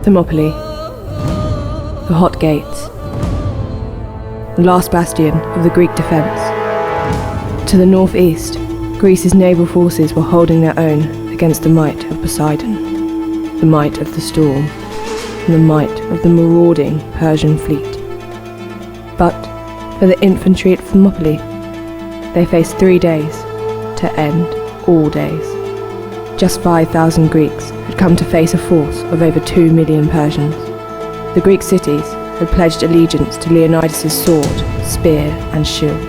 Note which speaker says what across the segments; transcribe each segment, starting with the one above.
Speaker 1: Thermopylae, the Hot Gates, the last bastion of the Greek defence. To the northeast, Greece's naval forces were holding their own against the might of Poseidon, the might of the storm, and the might of the marauding Persian fleet. But for the infantry at Thermopylae, they faced 3 days to end all days. Just 5,000 Greeks had come to face a force of over 2 million Persians. The Greek cities had pledged allegiance to Leonidas' sword, spear, and shield.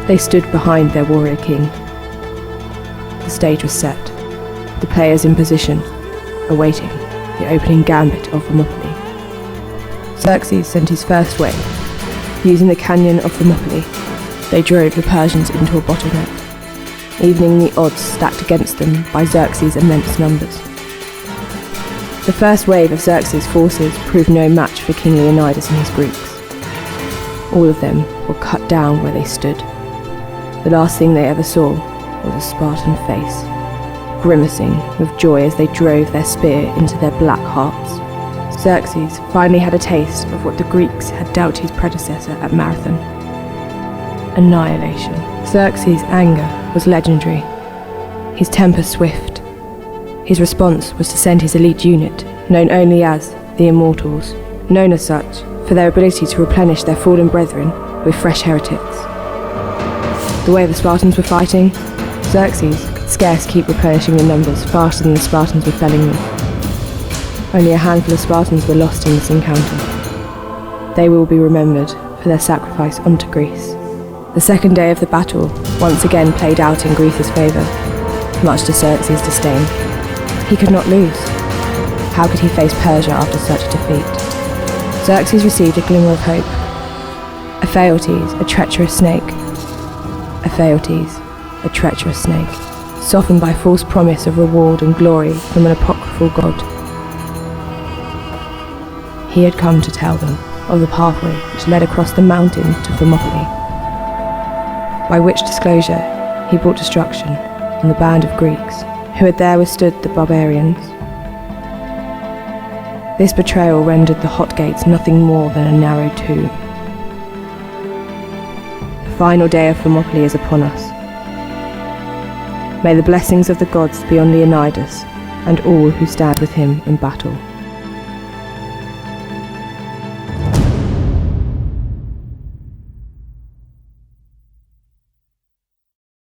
Speaker 1: They stood behind their warrior king. The stage was set, the players in position, awaiting the opening gambit of Thermopylae. Xerxes sent his first wave. Using the canyon of Thermopylae, they drove the Persians into a bottleneck, evening the odds stacked against them by Xerxes' immense numbers. The first wave of Xerxes' forces proved no match for King Leonidas and his Greeks. All of them were cut down where they stood. The last thing they ever saw was a Spartan face, grimacing with joy as they drove their spear into their black hearts. Xerxes finally had a taste of what the Greeks had dealt his predecessor at Marathon: annihilation. Xerxes' anger was legendary, his temper swift. His response was to send his elite unit, known only as the Immortals, known as such for their ability to replenish their fallen brethren with fresh heretics. The way the Spartans were fighting, Xerxes could scarce keep replenishing the numbers faster than the Spartans were felling them. Only a handful of Spartans were lost in this encounter. They will be remembered for their sacrifice unto Greece. The second day of the battle once again played out in Greece's favour, much to Xerxes' disdain. He could not lose. How could he face Persia after such a defeat? Xerxes received a glimmer of hope. Ephaeotes, a treacherous snake. Ephaeotes, a treacherous snake, softened by false promise of reward and glory from an apocryphal god. He had come to tell them of the pathway which led across the mountain to Thermopylae, by which disclosure he brought destruction on the band of Greeks who had there withstood the barbarians. This betrayal rendered the Hot Gates nothing more than a narrow tomb. The final day of Thermopylae is upon us. May the blessings of the gods be on Leonidas and all who stand with him in battle.